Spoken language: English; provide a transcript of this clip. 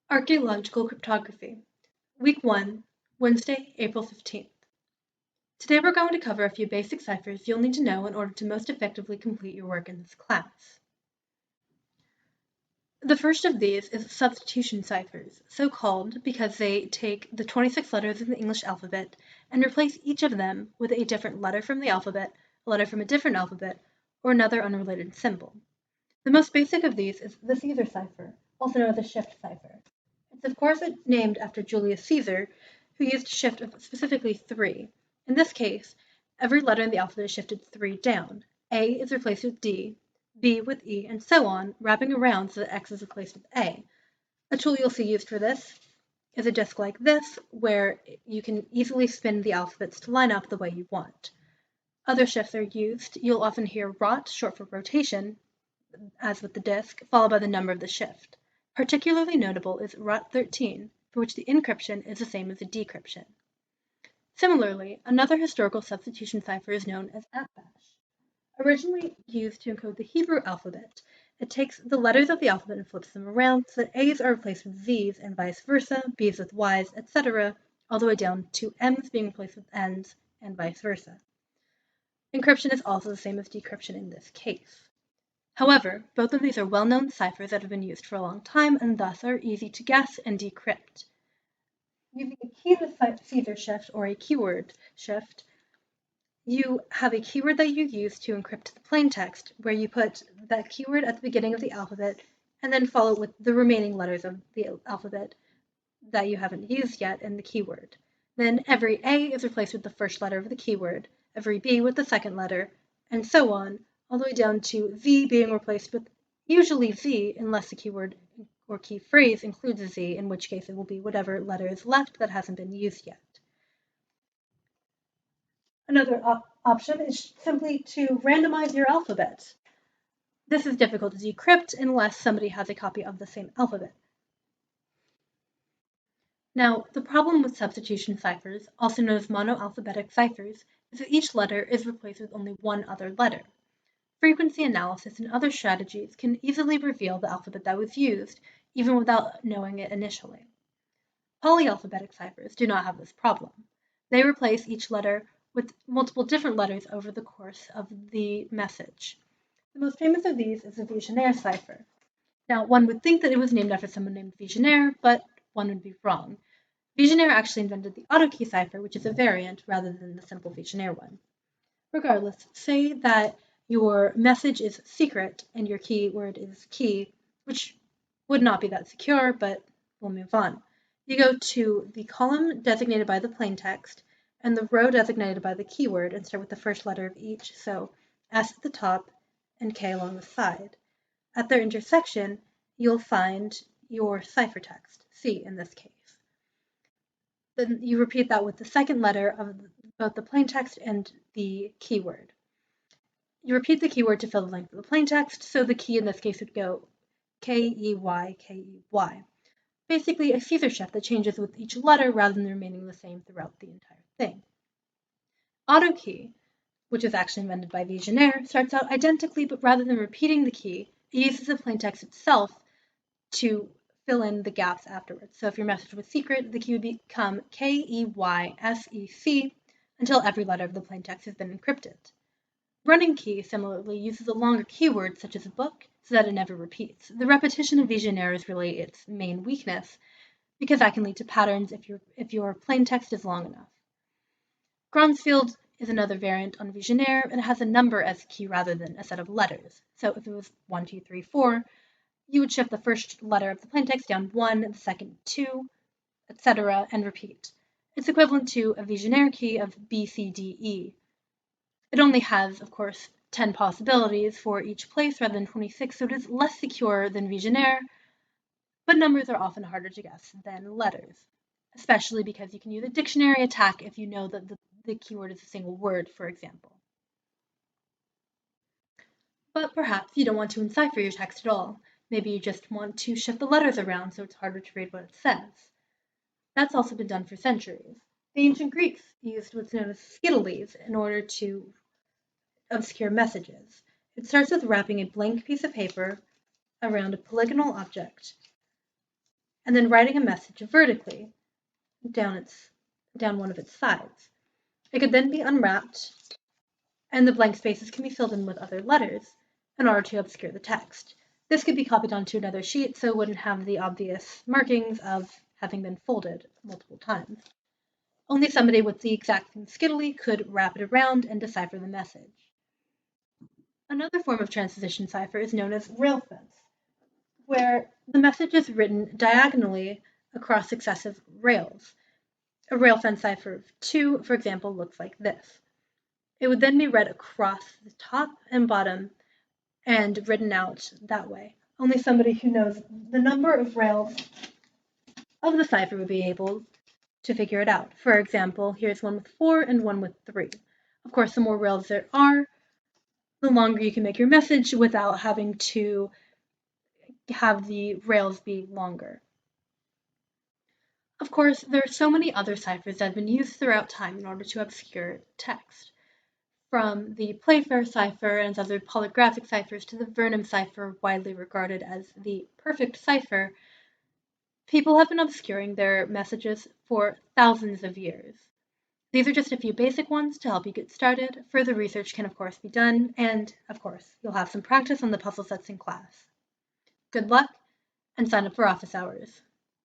Archaeological Cryptography, Week 1, Wednesday, April 15th. Today we're going to cover a few basic ciphers you'll need to know in order to most effectively complete your work in this class. The first of these is substitution ciphers, so called because they take the 26 letters of the English alphabet and replace each of them with a different letter from the alphabet, a letter from a different alphabet, or another unrelated symbol. The most basic of these is the Caesar cipher, also known as the shift cipher. It's of course named after Julius Caesar, who used a shift of specifically 3. In this case, every letter in the alphabet is shifted 3 down. A is replaced with D, B with E, and so on, wrapping around so that X is replaced with A. A tool you'll see used for this is a disc like this, where you can easily spin the alphabets to line up the way you want. Other shifts are used. You'll often hear rot, short for rotation, as with the disc, followed by the number of the shift. Particularly notable is rot 13, for which the encryption is the same as the decryption. Similarly, another historical substitution cipher is known as @bash. Originally used to encode the Hebrew alphabet, it takes the letters of the alphabet and flips them around so that A's are replaced with Z's and vice versa, B's with Y's, etc., all the way down to M's being replaced with N's and vice versa. Encryption is also the same as decryption in this case. However, both of these are well-known ciphers that have been used for a long time and thus are easy to guess and decrypt. Using a key to Caesar shift or a keyword shift, you have a keyword that you use to encrypt the plain text, where you put that keyword at the beginning of the alphabet and then follow it with the remaining letters of the alphabet that you haven't used yet in the keyword. Then every A is replaced with the first letter of the keyword, every B with the second letter, and so on, all the way down to Z being replaced with usually Z unless the keyword or key phrase includes a Z, in which case it will be whatever letter is left that hasn't been used yet. Another option is simply to randomize your alphabet. This is difficult to decrypt unless somebody has a copy of the same alphabet. Now, the problem with substitution ciphers, also known as monoalphabetic ciphers, is that each letter is replaced with only one other letter. Frequency analysis and other strategies can easily reveal the alphabet that was used, even without knowing it initially. Polyalphabetic ciphers do not have this problem. They replace each letter with multiple different letters over the course of the message. The most famous of these is the Vigenère cipher. Now, one would think that it was named after someone named Vigenère, but one would be wrong. Vigenère actually invented the AutoKey cipher, which is a variant rather than the simple Vigenère one. Regardless, say that your message is secret and your keyword is key, which would not be that secure, but we'll move on. You go to the column designated by the plaintext and the row designated by the keyword and start with the first letter of each, so S at the top and K along the side. At their intersection, you'll find your ciphertext, C in this case. Then you repeat that with the second letter of both the plaintext and the keyword. You repeat the keyword to fill the length of the plaintext, so the key in this case would go K-E-Y, K-E-Y. Basically a Caesar shift that changes with each letter rather than remaining the same throughout the entire thing. AutoKey, which is actually invented by Vigenère, starts out identically, but rather than repeating the key, it uses the plaintext itself to fill in the gaps afterwards. So if your message was secret, the key would become K-E-Y-S-E-C until every letter of the plaintext has been encrypted. Running key similarly uses a longer keyword such as a book so that it never repeats. The repetition of Vigenère is really its main weakness because that can lead to patterns if your plaintext is long enough. Gronsfield is another variant on Vigenère and it has a number as key rather than a set of letters. So if it was 1, 2, 3, 4, you would shift the first letter of the plaintext down 1, the second 2, etc., and repeat. It's equivalent to a Vigenère key of B, C, D, E. It only has, of course, 10 possibilities for each place rather than 26, so it is less secure than Vigenère, but numbers are often harder to guess than letters, especially because you can use a dictionary attack if you know that the keyword is a single word, for example. But perhaps you don't want to encipher your text at all. Maybe you just want to shift the letters around so it's harder to read what it says. That's also been done for centuries. The ancient Greeks used what's known as skittles in order to obscure messages. It starts with wrapping a blank piece of paper around a polygonal object and then writing a message vertically down one of its sides. It could then be unwrapped, and the blank spaces can be filled in with other letters in order to obscure the text. This could be copied onto another sheet so it wouldn't have the obvious markings of having been folded multiple times. Only somebody with the exacting skittily could wrap it around and decipher the message. Another form of transposition cipher is known as rail fence, where the message is written diagonally across successive rails. A rail fence cipher of 2, for example, looks like this. It would then be read across the top and bottom and written out that way. Only somebody who knows the number of rails of the cipher would be able to figure it out. For example, here's one with 4 and one with 3. Of course, the more rails there are, the longer you can make your message without having to have the rails be longer. Of course, there are so many other ciphers that have been used throughout time in order to obscure text. From the Playfair cipher and other polygraphic ciphers to the Vernon cipher, widely regarded as the perfect cipher, people have been obscuring their messages for thousands of years. These are just a few basic ones to help you get started. Further research can, of course, be done, and, of course, you'll have some practice on the puzzle sets in class. Good luck, and sign up for office hours.